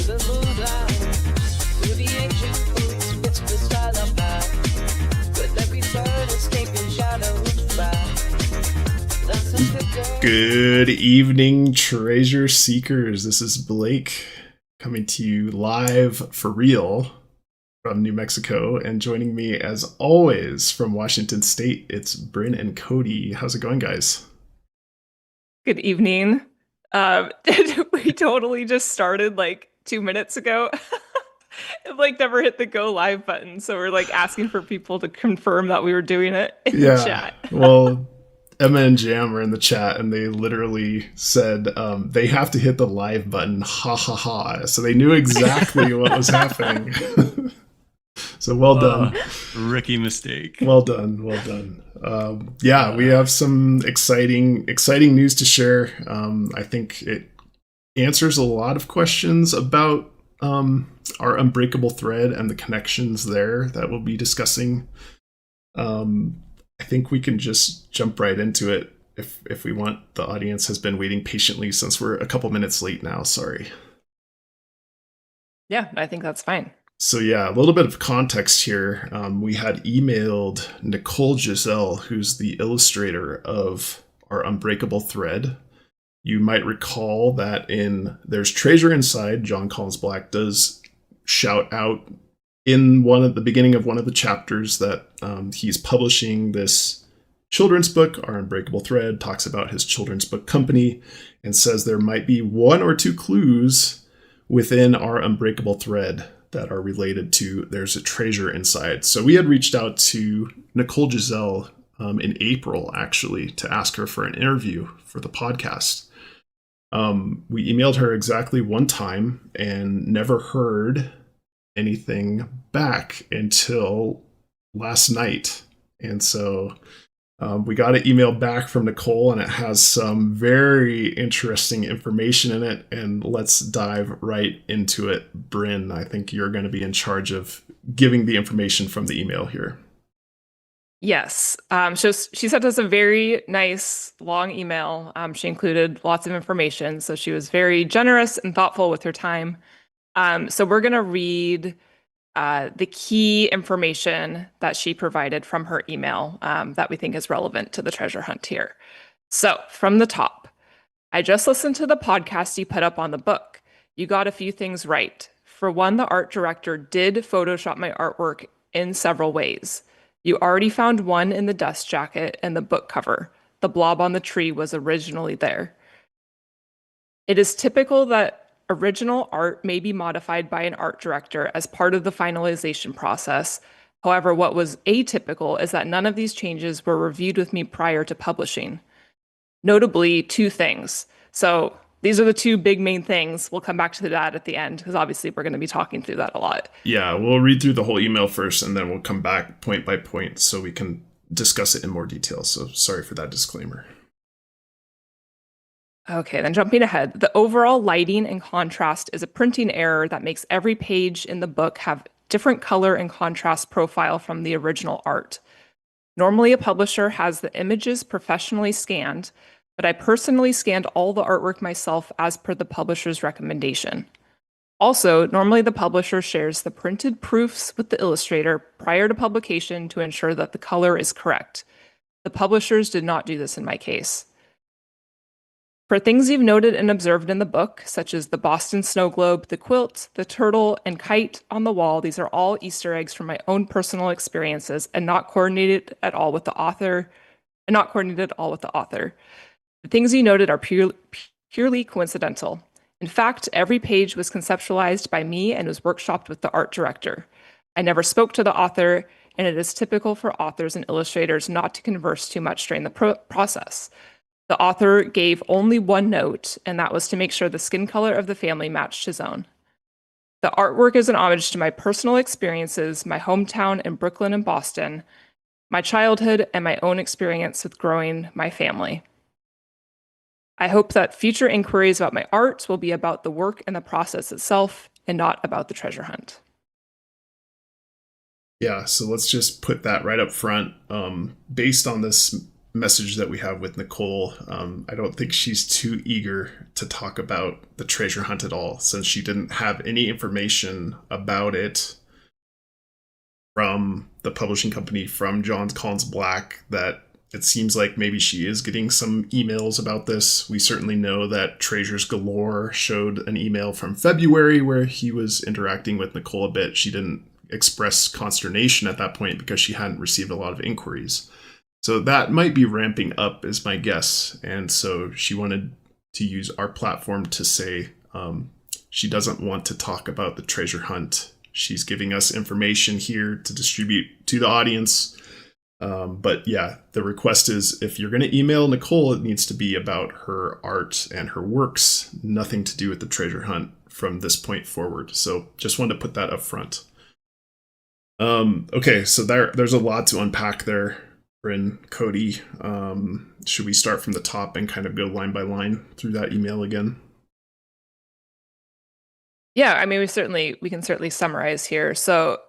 the moonlight, through the ancient boots, it's the style of life. With every turn, escaping shadows by. That's a good girl. Good evening, treasure seekers. This is Blake coming to you live for real from New Mexico, and joining me as always from Washington State, it's Bryn and Cody. How's it going, guys? Good evening. We totally just started like 2 minutes ago. It like never hit the go live button, so we're like asking for people to confirm that we were doing it in the chat. Well, Emma and Jam are in the chat, and they literally said they have to hit the live button, ha ha ha. So they knew exactly what was happening. So well done. Rookie mistake. Well done. We have some exciting news to share. I think it answers a lot of questions about our Unbreakable Thread and the connections there that we'll be discussing. I think we can just jump right into it if we want. The audience has been waiting patiently since we're a couple minutes late now. Sorry. Yeah, I think that's fine. So yeah, a little bit of context here. We had emailed Nicole Giselle, who's the illustrator of our Unbreakable Thread. You might recall that in There's Treasure Inside, John Collins Black does shout out in the beginning of one of the chapters that he's publishing this children's book. Our Unbreakable Thread talks about his children's book company and says there might be one or two clues within our Unbreakable Thread that are related to There's a Treasure Inside. So we had reached out to Nicole Giselle in April, actually, to ask her for an interview for the podcast. We emailed her exactly one time and never heard anything back until last night. And so we got an email back from Nicole, and it has some very interesting information in it. And let's dive right into it. Bryn, I think you're going to be in charge of giving the information from the email here. Yes. So she sent us a very nice long email. She included lots of information, so she was very generous and thoughtful with her time. So we're going to read the key information that she provided from her email that we think is relevant to the treasure hunt here. So from the top, I just listened to the podcast you put up on the book. You got a few things right. For one, the art director did Photoshop my artwork in several ways. You already found one in the dust jacket and the book cover. The blob on the tree was originally there. It is typical that original art may be modified by an art director as part of the finalization process. However, what was atypical is that none of these changes were reviewed with me prior to publishing. Notably, two things. So these are the two big main things. We'll come back to that at the end, because obviously we're going to be talking through that a lot. Yeah, we'll read through the whole email first, and then we'll come back point by point so we can discuss it in more detail. So sorry for that disclaimer. Okay, then jumping ahead, the overall lighting and contrast is a printing error that makes every page in the book have different color and contrast profile from the original art. Normally, a publisher has the images professionally scanned, but I personally scanned all the artwork myself as per the publisher's recommendation. Also, normally the publisher shares the printed proofs with the illustrator prior to publication to ensure that the color is correct. The publishers did not do this in my case. For things you've noted and observed in the book, such as the Boston snow globe, the quilt, the turtle, and kite on the wall, these are all Easter eggs from my own personal experiences and not coordinated at all with the author. The things you noted are purely coincidental. In fact, every page was conceptualized by me and was workshopped with the art director. I never spoke to the author, and it is typical for authors and illustrators not to converse too much during the process. The author gave only one note, and that was to make sure the skin color of the family matched his own. The artwork is an homage to my personal experiences, my hometown in Brooklyn and Boston, my childhood, and my own experience with growing my family. I hope that future inquiries about my art will be about the work and the process itself and not about the treasure hunt. Yeah, so let's just put that right up front. Based on this message that we have with Nicole, I don't think she's too eager to talk about the treasure hunt at all, since she didn't have any information about it from the publishing company, from John Collins Black, that it seems like maybe she is getting some emails about this. We certainly know that Treasures Galore showed an email from February where he was interacting with Nicole a bit. She didn't express consternation at that point because she hadn't received a lot of inquiries. So that might be ramping up, is my guess. And so she wanted to use our platform to say she doesn't want to talk about the treasure hunt. She's giving us information here to distribute to the audience. But yeah, the request is, if you're going to email Nicole, it needs to be about her art and her works, nothing to do with the treasure hunt from this point forward. So just wanted to put that up front. Okay, so there's a lot to unpack there, Bryn, Cody. Should we start from the top and kind of go line by line through that email again? Yeah, I mean, we can certainly summarize here. So,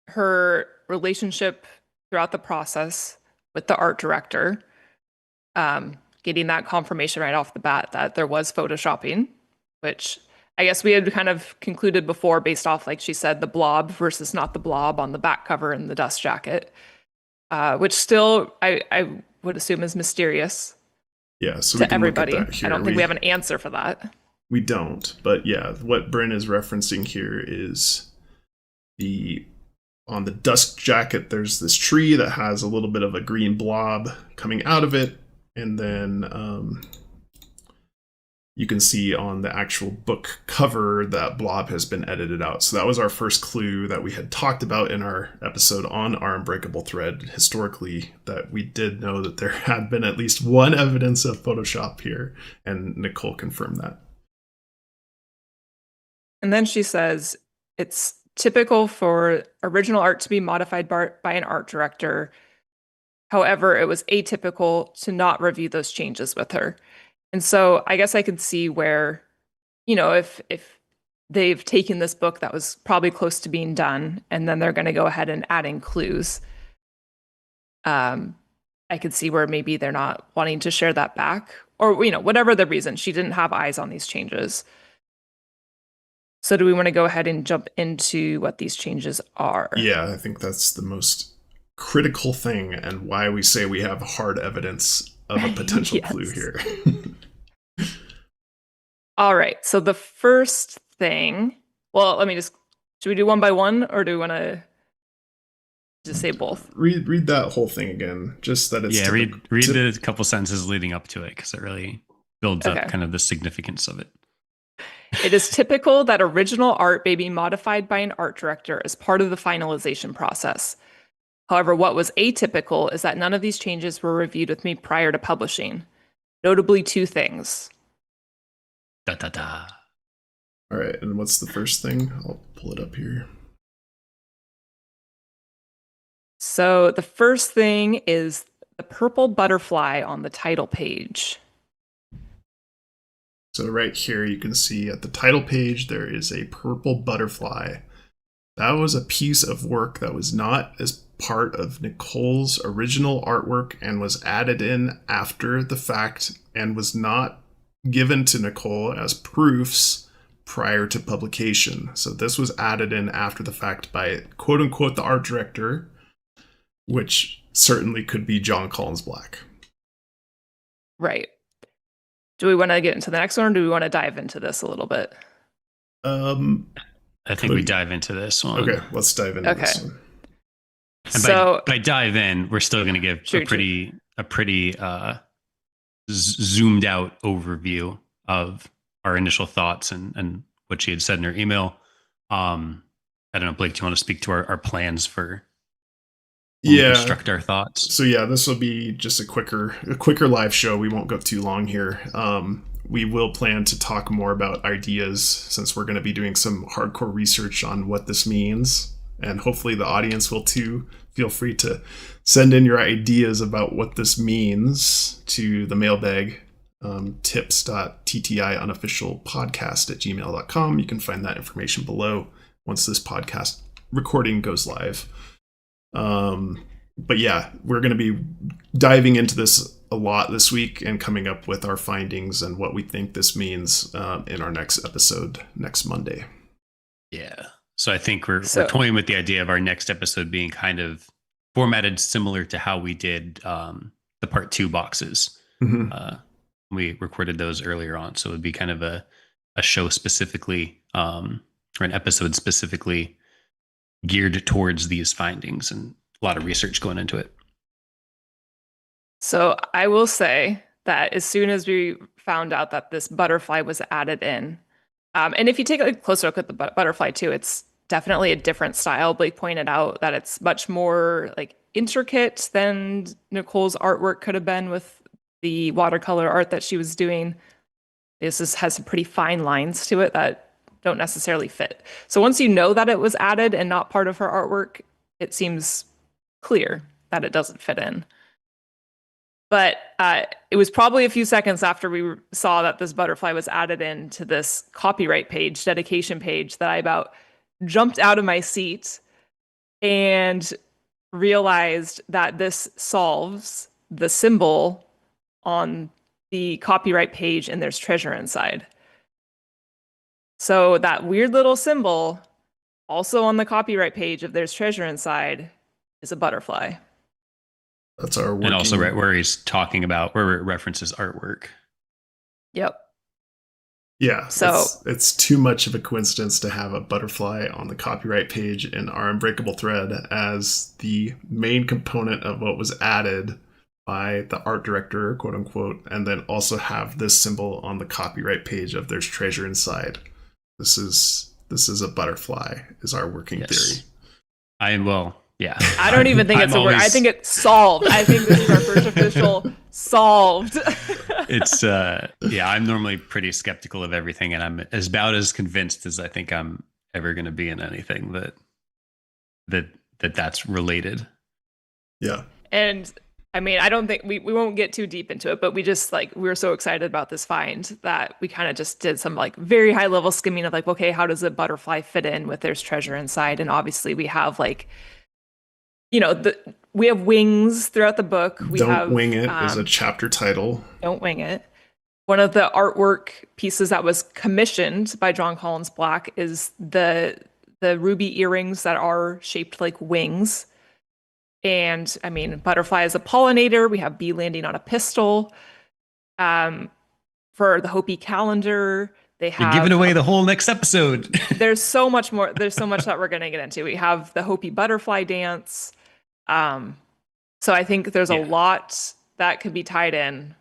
her relationship throughout the process with the art director, getting that confirmation right off the bat that there was photoshopping, which I guess we had kind of concluded before based off, like she said, the blob versus not the blob on the back cover and the dust jacket, which still I would assume is mysterious. Yeah, so to everybody. I don't think we have an answer for that. We don't, but yeah, what Bryn is referencing here is on the dust jacket, there's this tree that has a little bit of a green blob coming out of it, and then you can see on the actual book cover that blob has been edited out. So that was our first clue that we had talked about in our episode on Our Unbreakable Thread historically, that we did know that there had been at least one evidence of Photoshop here, and Nicole confirmed that. And then she says, it's typical for original art to be modified by an art director. However, it was atypical to not review those changes with her. And so I guess I could see where, if they've taken this book that was probably close to being done, and then they're going to go ahead and add in clues, I could see where maybe they're not wanting to share that back, or, whatever the reason, she didn't have eyes on these changes. So do we want to go ahead and jump into what these changes are? Yeah, I think that's the most critical thing, and why we say we have hard evidence of a potential Yes. clue here. All right. So the first thing, well, should we do one by one, or do we want to just say both? Read that whole thing again, just that it's... Yeah, read the couple sentences leading up to it, because it really builds Okay. up kind of the significance of it. It is typical that original art may be modified by an art director as part of the finalization process. However, what was atypical is that none of these changes were reviewed with me prior to publishing. Notably, two things. Da da da. All right, and what's the first thing? I'll pull it up here. So the first thing is the purple butterfly on the title page. So right here, you can see at the title page, there is a purple butterfly. That was a piece of work that was not as part of Nicole's original artwork and was added in after the fact, and was not given to Nicole as proofs prior to publication. So this was added in after the fact by quote unquote the art director, which certainly could be John Collins Black. Right. Do we want to get into the next one, or do we want to dive into this a little bit? I think we dive into this one. Okay, let's dive into this one. And So by dive in, we're still going to give Sure, a pretty zoomed out overview of our initial thoughts and what she had said in her email. I don't know, Blake, do you want to speak to our plans for when we construct our thoughts? So yeah, this will be just a quicker live show. We won't go too long here. We will plan to talk more about ideas, since we're going to be doing some hardcore research on what this means. And hopefully the audience will too. Feel free to send in your ideas about what this means to the mailbag, tips.ttiunofficialpodcast@gmail.com. You can find that information below once this podcast recording goes live. but yeah, we're going to be diving into this a lot this week and coming up with our findings and what we think this means in our next episode next Monday. Yeah. So I think we're So- toying with the idea of our next episode being kind of formatted similar to how we did the part 2 boxes. Mm-hmm. We recorded those earlier on. So it would be kind of a show specifically or an episode specifically geared towards these findings, and a lot of research going into it. So I will say that as soon as we found out that this butterfly was added in, and if you take a closer look at the butterfly too, it's definitely a different style. Blake pointed out that it's much more like intricate than Nicole's artwork could have been with the watercolor art that she was doing. Has some pretty fine lines to it that don't necessarily fit. So once you know that it was added and not part of her artwork, it seems clear that it doesn't fit in. But it was probably a few seconds after we saw that this butterfly was added into this copyright page, dedication page, that I about jumped out of my seat and realized that this solves the symbol on the copyright page and there's treasure inside. So that weird little symbol also on the copyright page of there's treasure inside is a butterfly. That's our working... And also where he's talking about, where it references artwork. Yep. Yeah, so it's too much of a coincidence to have a butterfly on the copyright page in Our Unbreakable Thread as the main component of what was added by the art director, quote unquote, and then also have this symbol on the copyright page of there's treasure inside. This is a butterfly, is our working theory. Yeah. I don't even think it's a word. I think it's solved. I think this is our first official solved. It's I'm normally pretty skeptical of everything, and I'm about as convinced as I think I'm ever going to be in anything that's related. Yeah. And I mean, I don't think we won't get too deep into it, but we just we were so excited about this find that we kind of just did some very high level skimming of okay, how does a butterfly fit in with there's treasure inside? And obviously we have we have wings throughout the book. Don't Wing It is a chapter title. Don't Wing It. One of the artwork pieces that was commissioned by John Collins Black is the ruby earrings that are shaped like wings. And I mean, butterfly is a pollinator. We have bee landing on a pistil. For the Hopi calendar, they have... You're giving away the whole next episode. There's so much more. There's so much that we're going to get into. We have the Hopi butterfly dance. So I think there's a lot that could be tied in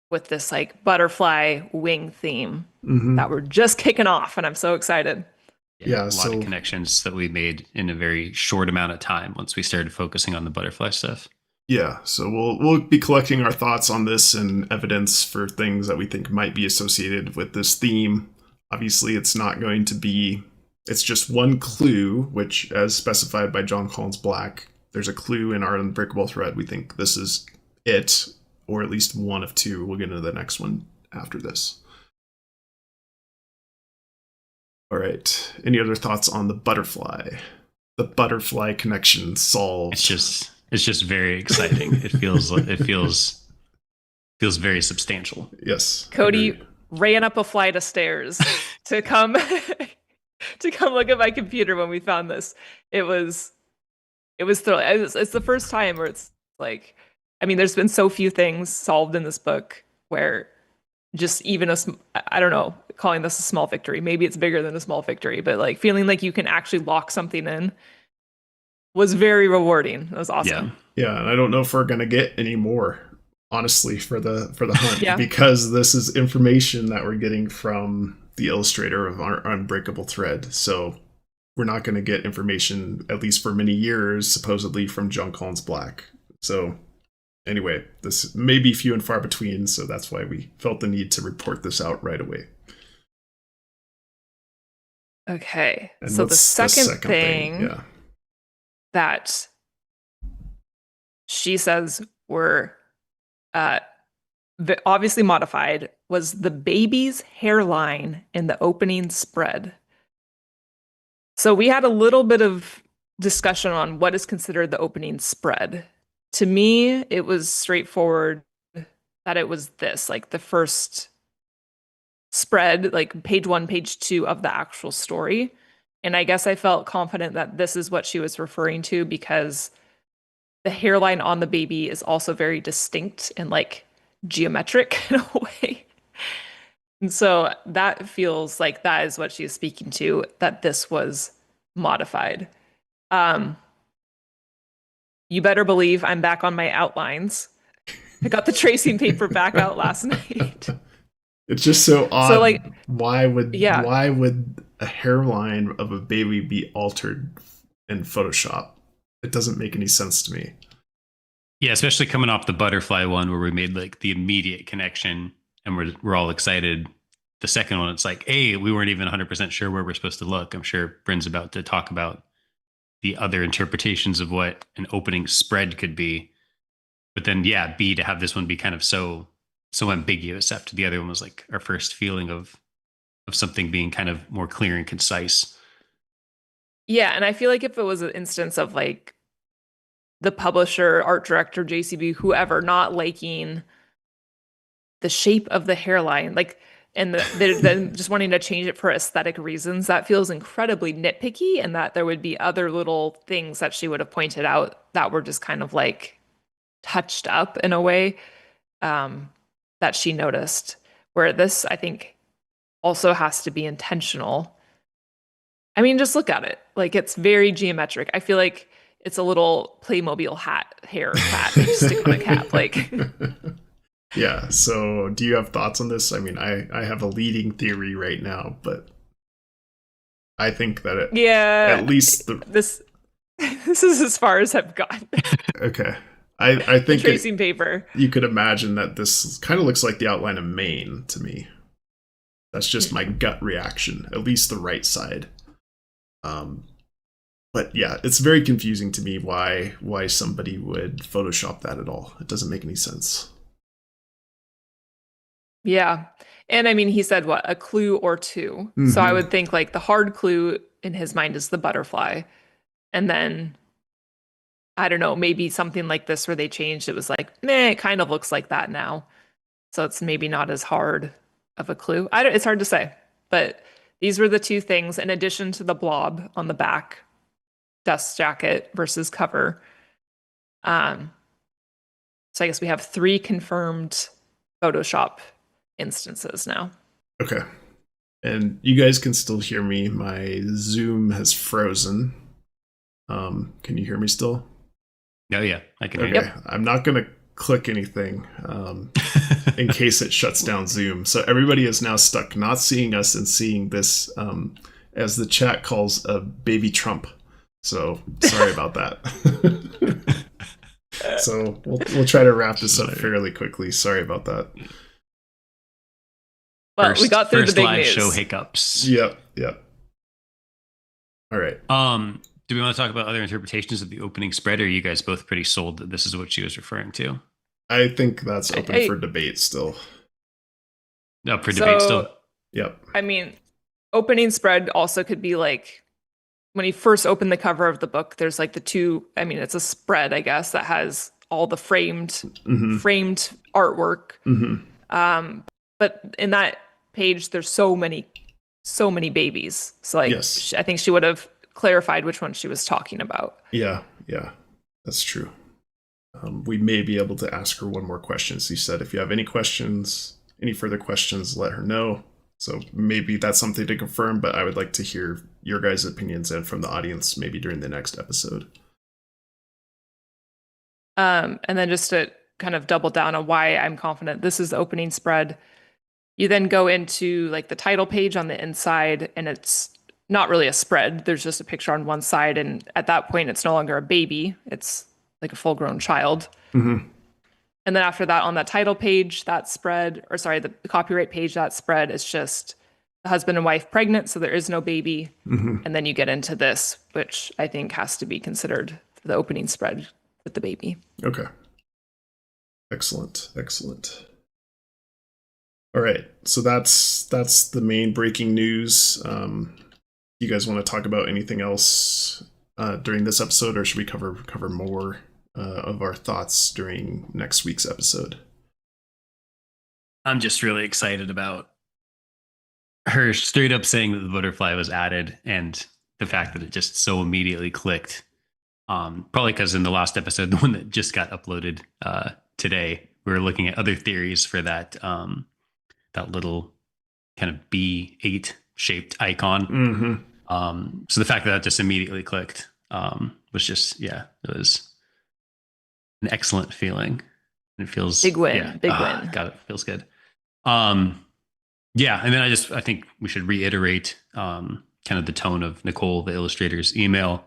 with this butterfly wing theme that we're just kicking off, and I'm so excited. A lot of connections that we made in a very short amount of time once we started focusing on the butterfly stuff. Yeah, so we'll be collecting our thoughts on this and evidence for things that we think might be associated with this theme. Obviously, it's not going to be... It's just one clue, which, as specified by John Collins Black, there's a clue in Our Unbreakable Thread. We think this is it, or at least one of two. We'll get into the next one after this. All right. Any other thoughts on the butterfly? The butterfly connection solved. It's just very exciting. It feels very substantial. Yes. Cody agreed. ran up a flight of stairs to come look at my computer when we found this. It was thrilling. It's the first time where it's I mean, there's been so few things solved in this book where just even I don't know, calling this a small victory. Maybe it's bigger than a small victory, but feeling like you can actually lock something in was very rewarding. It was awesome. Yeah, and I don't know if we're gonna get any more, honestly, for the hunt, because this is information that we're getting from the illustrator of Our Unbreakable Thread. So we're not going to get information, at least for many years, supposedly from John Collins Black. So anyway, this may be few and far between, so that's why we felt the need to report this out right away. Okay, And so the what's second thing that she says were obviously modified was the baby's hairline in the opening spread. So we had a little bit of discussion on what is considered the opening spread. To me, it was straightforward that it was this, like the first spread, like page 1, page 2 of the actual story. And I guess I felt confident that this is what she was referring to because the hairline on the baby is also very distinct and like geometric in a way. And so that feels like that is what she is speaking to, that this was modified. You better believe I'm back on my outlines. I got the tracing paper back out last night. It's just so odd. So like, why would yeah. a hairline of a baby be altered in Photoshop? It doesn't make any sense to me. Yeah, especially coming off the butterfly one where we made like the immediate connection and we're all excited. The second one, it's like, hey, we weren't even 100% sure where we're supposed to look. I'm sure Bryn's about to talk about the other interpretations of what an opening spread could be. But then, yeah, B, to have this one be kind of so ambiguous after the other one was like our first feeling of something being kind of more clear and concise. Yeah, and I feel like if it was an instance of like the publisher, art director, JCB, whoever, not liking the shape of the hairline, like, and then just wanting to change it for aesthetic reasons, that feels incredibly nitpicky, and that there would be other little things that she would have pointed out that were just kind of like touched up in a way that she noticed. Where this, I think, also has to be intentional. I mean, just look at it. Like, it's very geometric. I feel like it's a little Playmobil hair hat that you stick on a cap. Like, yeah. So, do you have thoughts on this? I mean, I have a leading theory right now, but I think that at least this is as far as I've gone. Okay. I think tracing paper. You could imagine that this kind of looks like the outline of Maine to me. That's just my gut reaction, at least the right side. But yeah, it's very confusing to me why somebody would Photoshop that at all. It doesn't make any sense. Yeah. And I mean, he said what? A clue or two. Mm-hmm. So I would think like the hard clue in his mind is the butterfly. And then, I don't know, maybe something like this where they changed it was like, it kind of looks like that now. So it's maybe not as hard of a clue. It's hard to say. But these were the two things in addition to the blob on the back, dust jacket versus cover. So I guess we have 3 confirmed Photoshop instances now. Okay. And you guys can still hear me. My Zoom has frozen. Can you hear me still? Oh yeah, I can hear you. Yep. I'm not going to click anything in case it shuts down Zoom. So everybody is now stuck not seeing us and seeing this, as the chat calls, a baby Trump. So sorry about that. So we'll try to wrap this up fairly quickly. Sorry about that. Well, we got through the big live news. show hiccups. Yep. All right. Do we want to talk about other interpretations of the opening spread, or are you guys both pretty sold that this is what she was referring to? I think that's open for debate still. No, for debate still? Yep. I mean, opening spread also could be like, when you first open the cover of the book, there's like the two, I mean, it's a spread, I guess, that has all the framed artwork. Mm-hmm. But in that page, there's so many babies. So like, yes. I think she would have clarified which one she was talking about. Yeah, that's true. We may be able to ask her one more question. She said, if you have any further questions, let her know. So maybe that's something to confirm, but I would like to hear your guys' opinions and from the audience maybe during the next episode. And then just to kind of double down on why I'm confident this is the opening spread, you then go into like the title page on the inside, and it's not really a spread. There's just a picture on one side, and at that point, it's no longer a baby. It's like a full-grown child. Mm-hmm. And then after that, on that title page, that spread, or sorry, the copyright page, that spread is just the husband and wife pregnant, so there is no baby. Mm-hmm. And then you get into this, which I think has to be considered the opening spread with the baby. Okay. Excellent. All right, so that's the main breaking news. You guys want to talk about anything else during this episode, or should we cover more of our thoughts during next week's episode? I'm just really excited about her straight up saying that the butterfly was added and the fact that it just so immediately clicked. Probably because in the last episode, the one that just got uploaded today, we were looking at other theories for that that little kind of B8 shaped icon. Mm-hmm. So the fact that just immediately clicked was just, it was an excellent feeling. It feels Big win. Big win. God, it feels good. And then I think we should reiterate kind of the tone of Nicole, the illustrator's email.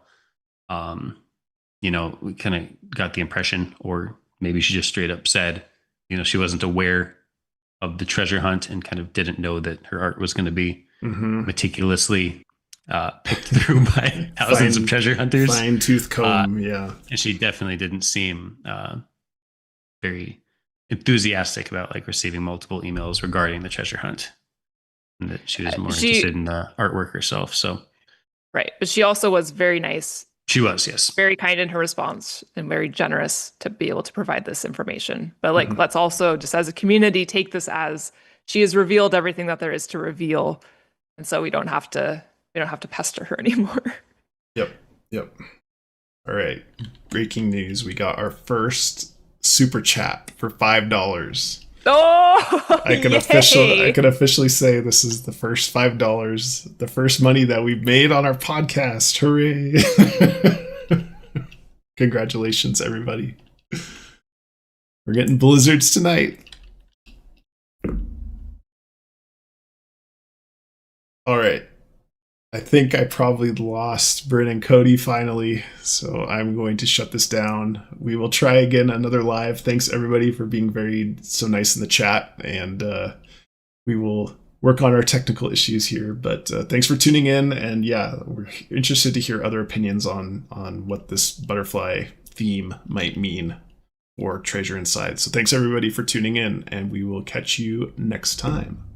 We kind of got the impression, or maybe she just straight up said, she wasn't aware of the treasure hunt and kind of didn't know that her art was going to be meticulously picked through by thousands of treasure hunters. Fine tooth comb, yeah. And she definitely didn't seem very enthusiastic about like receiving multiple emails regarding the treasure hunt, and that she was more interested in the artwork herself. So, right, but she also was very nice. She was, yes, very kind in her response and very generous to be able to provide this information. But like, let's also just as a community take this as she has revealed everything that there is to reveal, and so we don't have to pester her anymore. Yep. All right, breaking news: we got our first super chat for $5. Oh, I can officially say this is the first $5, the first money that we've made on our podcast. Hooray! Congratulations, everybody. We're getting blizzards tonight. All right. I think I probably lost Bryn and Cody finally, so I'm going to shut this down. We will try again another live. Thanks everybody for being so nice in the chat, and we will work on our technical issues here. But thanks for tuning in, and we're interested to hear other opinions on what this butterfly theme might mean for Treasure Inside. So thanks everybody for tuning in, and we will catch you next time.